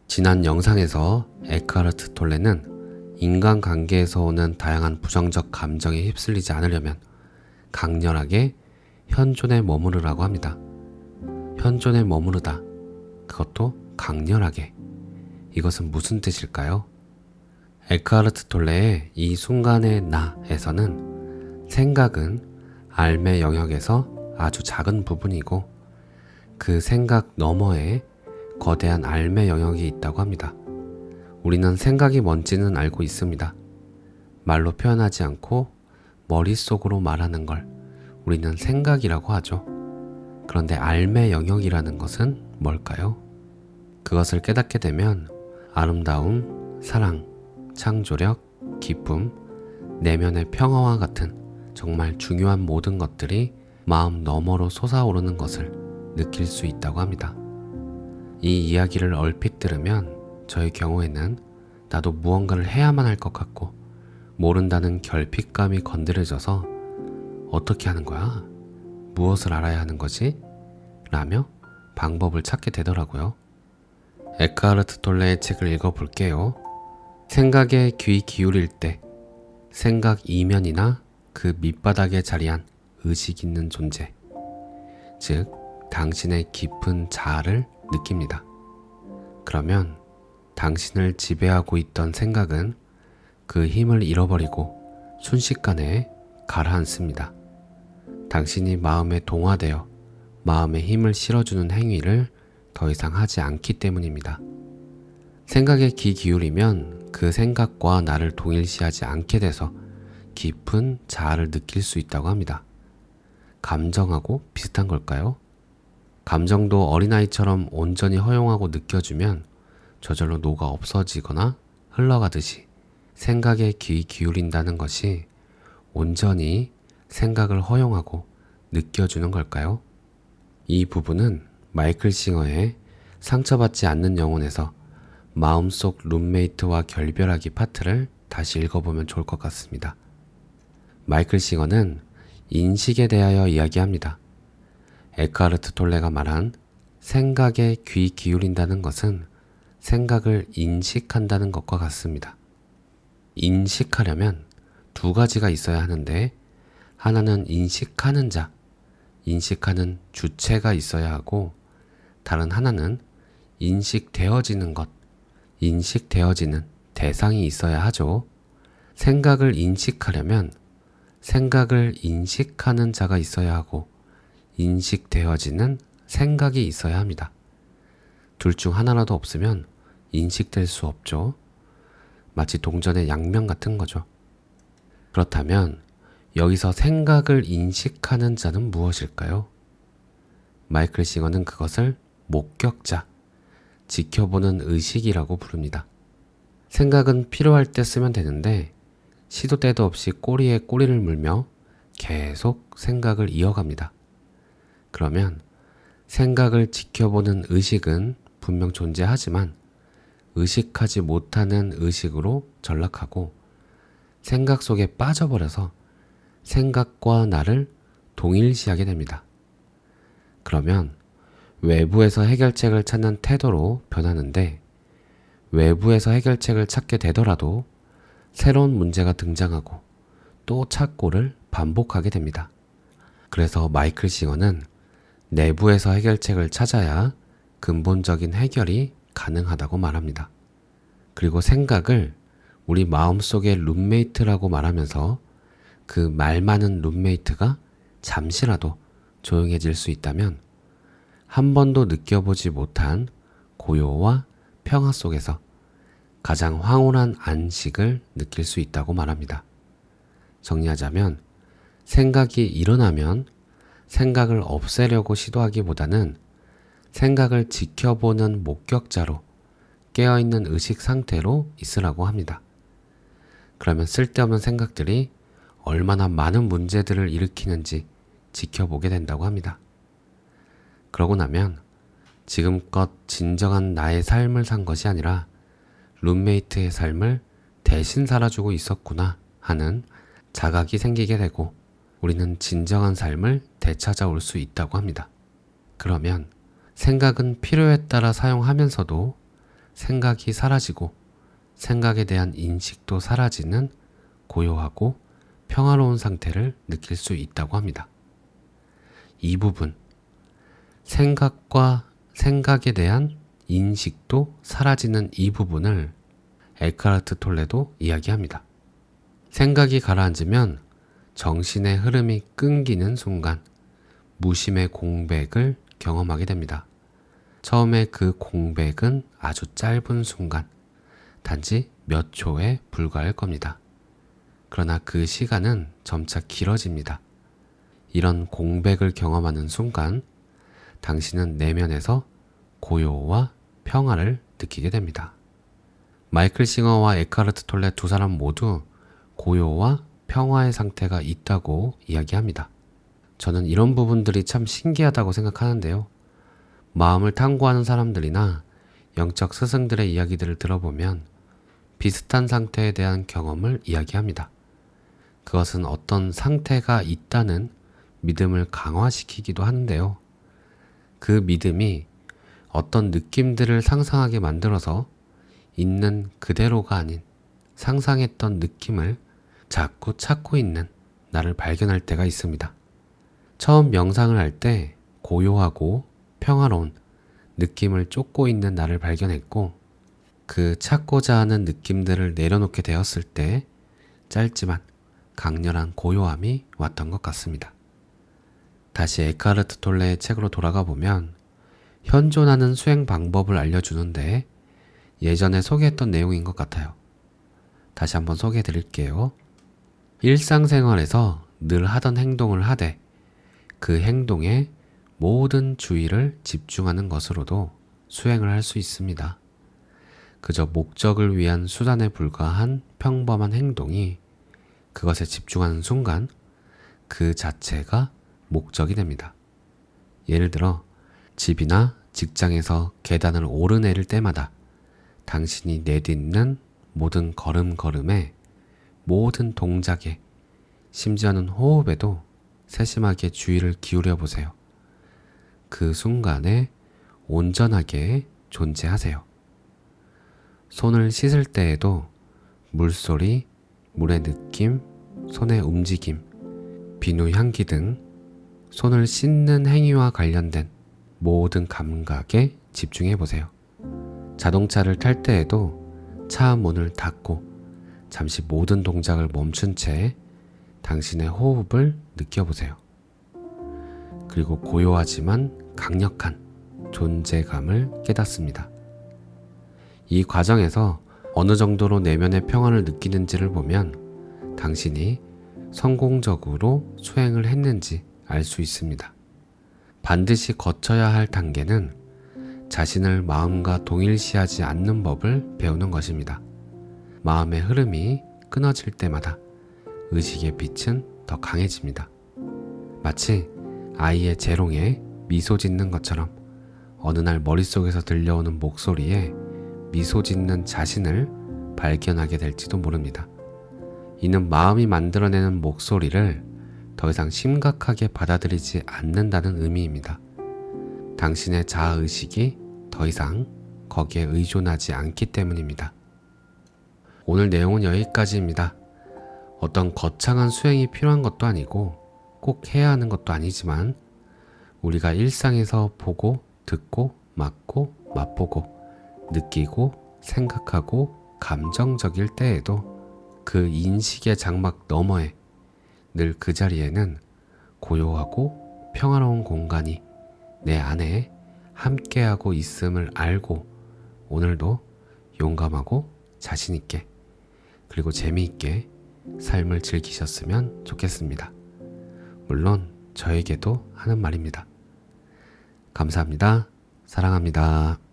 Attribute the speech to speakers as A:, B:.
A: 지난 영상에서 에크하르트 톨레는 인간관계에서 오는 다양한 부정적 감정에 휩쓸리지 않으려면 강렬하게 현존에 머무르라고 합니다. 현존에 머무르다, 그것도 강렬하게. 이것은 무슨 뜻일까요? 에크하르트 톨레의 이 순간의 나에서는 생각은 알매 영역에서 아주 작은 부분이고 그 생각 너머에 거대한 알매 영역이 있다고 합니다. 우리는 생각이 뭔지는 알고 있습니다. 말로 표현하지 않고 머릿속으로 말하는 걸 우리는 생각이라고 하죠. 그런데 알매 영역이라는 것은 뭘까요? 그것을 깨닫게 되면 아름다움, 사랑, 창조력, 기쁨, 내면의 평화와 같은 정말 중요한 모든 것들이 마음 너머로 솟아오르는 것을 느낄 수 있다고 합니다. 이 이야기를 얼핏 들으면 저의 경우에는 나도 무언가를 해야만 할 것 같고 모른다는 결핍감이 건드려져서 어떻게 하는 거야? 무엇을 알아야 하는 거지? 라며 방법을 찾게 되더라고요. 에크하르트 톨레의 책을 읽어볼게요. 생각에 귀 기울일 때 생각 이면이나 그 밑바닥에 자리한 의식 있는 존재, 즉 당신의 깊은 자아를 느낍니다. 그러면 당신을 지배하고 있던 생각은 그 힘을 잃어버리고 순식간에 가라앉습니다. 당신이 마음에 동화되어 마음에 힘을 실어주는 행위를 더 이상 하지 않기 때문입니다. 생각에 귀 기울이면 그 생각과 나를 동일시하지 않게 돼서 깊은 자아를 느낄 수 있다고 합니다. 감정하고 비슷한 걸까요? 감정도 어린아이처럼 온전히 허용하고 느껴주면 저절로 녹아 없어지거나 흘러가듯이 생각에 귀 기울인다는 것이 온전히 생각을 허용하고 느껴주는 걸까요? 이 부분은 마이클 싱어의 상처받지 않는 영혼에서 마음속 룸메이트와 결별하기 파트를 다시 읽어보면 좋을 것 같습니다. 마이클 싱어는 인식에 대하여 이야기합니다. 에크하르트 톨레가 말한 생각에 귀 기울인다는 것은 생각을 인식한다는 것과 같습니다. 인식하려면 두 가지가 있어야 하는데 하나는 인식하는 자, 인식하는 주체가 있어야 하고 다른 하나는 인식되어지는 것, 인식되어지는 대상이 있어야 하죠. 생각을 인식하려면 생각을 인식하는 자가 있어야 하고 인식되어지는 생각이 있어야 합니다. 둘 중 하나라도 없으면 인식될 수 없죠. 마치 동전의 양면 같은 거죠. 그렇다면 여기서 생각을 인식하는 자는 무엇일까요? 마이클 싱어는 그것을 목격자, 지켜보는 의식이라고 부릅니다. 생각은 필요할 때 쓰면 되는데 시도 때도 없이 꼬리에 꼬리를 물며 계속 생각을 이어갑니다. 그러면 생각을 지켜보는 의식은 분명 존재하지만 의식하지 못하는 의식으로 전락하고 생각 속에 빠져버려서 생각과 나를 동일시하게 됩니다. 그러면 외부에서 해결책을 찾는 태도로 변하는데 외부에서 해결책을 찾게 되더라도 새로운 문제가 등장하고 또 찾고를 반복하게 됩니다. 그래서 마이클 싱어는 내부에서 해결책을 찾아야 근본적인 해결이 가능하다고 말합니다. 그리고 생각을 우리 마음속의 룸메이트라고 말하면서 그 말 많은 룸메이트가 잠시라도 조용해질 수 있다면 한 번도 느껴보지 못한 고요와 평화 속에서 가장 황홀한 안식을 느낄 수 있다고 말합니다. 정리하자면 생각이 일어나면 생각을 없애려고 시도하기보다는 생각을 지켜보는 목격자로 깨어있는 의식 상태로 있으라고 합니다. 그러면 쓸데없는 생각들이 얼마나 많은 문제들을 일으키는지 지켜보게 된다고 합니다. 그러고 나면 지금껏 진정한 나의 삶을 산 것이 아니라 룸메이트의 삶을 대신 살아주고 있었구나 하는 자각이 생기게 되고 우리는 진정한 삶을 되찾아올 수 있다고 합니다. 그러면 생각은 필요에 따라 사용하면서도 생각이 사라지고 생각에 대한 인식도 사라지는 고요하고 평화로운 상태를 느낄 수 있다고 합니다. 이 부분, 생각과 생각에 대한 인식도 사라지는 이 부분을 에크하르트 톨레도 이야기합니다. 생각이 가라앉으면 정신의 흐름이 끊기는 순간 무심의 공백을 경험하게 됩니다. 처음에 그 공백은 아주 짧은 순간, 단지 몇 초에 불과할 겁니다. 그러나 그 시간은 점차 길어집니다. 이런 공백을 경험하는 순간 당신은 내면에서 고요와 평화를 느끼게 됩니다. 마이클 싱어와 에크하르트 톨레 두 사람 모두 고요와 평화의 상태가 있다고 이야기합니다. 저는 이런 부분들이 참 신기하다고 생각하는데요. 마음을 탐구하는 사람들이나 영적 스승들의 이야기들을 들어보면 비슷한 상태에 대한 경험을 이야기합니다. 그것은 어떤 상태가 있다는 믿음을 강화시키기도 하는데요. 그 믿음이 어떤 느낌들을 상상하게 만들어서 있는 그대로가 아닌 상상했던 느낌을 자꾸 찾고 있는 나를 발견할 때가 있습니다. 처음 명상을 할 때 고요하고 평화로운 느낌을 쫓고 있는 나를 발견했고, 그 찾고자 하는 느낌들을 내려놓게 되었을 때 짧지만 강렬한 고요함이 왔던 것 같습니다. 다시 에크하르트 톨레의 책으로 돌아가 보면 현존하는 수행 방법을 알려주는데 예전에 소개했던 내용인 것 같아요. 다시 한번 소개해 드릴게요. 일상생활에서 늘 하던 행동을 하되 그 행동에 모든 주의를 집중하는 것으로도 수행을 할 수 있습니다. 그저 목적을 위한 수단에 불과한 평범한 행동이 그것에 집중하는 순간 그 자체가 목적이 됩니다. 예를 들어 집이나 직장에서 계단을 오르내릴 때마다 당신이 내딛는 모든 걸음걸음에, 모든 동작에, 심지어는 호흡에도 세심하게 주의를 기울여 보세요. 그 순간에 온전하게 존재하세요. 손을 씻을 때에도 물소리, 물의 느낌, 손의 움직임, 비누 향기 등 손을 씻는 행위와 관련된 모든 감각에 집중해 보세요. 자동차를 탈 때에도 차 문을 닫고 잠시 모든 동작을 멈춘 채 당신의 호흡을 느껴보세요. 그리고 고요하지만 강력한 존재감을 깨닫습니다. 이 과정에서 어느 정도로 내면의 평화를 느끼는지를 보면 당신이 성공적으로 수행을 했는지 알 수 있습니다. 반드시 거쳐야 할 단계는 자신을 마음과 동일시하지 않는 법을 배우는 것입니다. 마음의 흐름이 끊어질 때마다 의식의 빛은 더 강해집니다. 마치 아이의 재롱에 미소 짓는 것처럼 어느 날 머릿속에서 들려오는 목소리에 미소 짓는 자신을 발견하게 될지도 모릅니다. 이는 마음이 만들어내는 목소리를 더 이상 심각하게 받아들이지 않는다는 의미입니다. 당신의 자아의식이 더 이상 거기에 의존하지 않기 때문입니다. 오늘 내용은 여기까지입니다. 어떤 거창한 수행이 필요한 것도 아니고 꼭 해야 하는 것도 아니지만 우리가 일상에서 보고 듣고 맡고 맛보고 느끼고 생각하고 감정적일 때에도 그 인식의 장막 너머에 늘 그 자리에는 고요하고 평화로운 공간이 내 안에 함께하고 있음을 알고 오늘도 용감하고 자신있게 그리고 재미있게 삶을 즐기셨으면 좋겠습니다. 물론 저에게도 하는 말입니다. 감사합니다. 사랑합니다.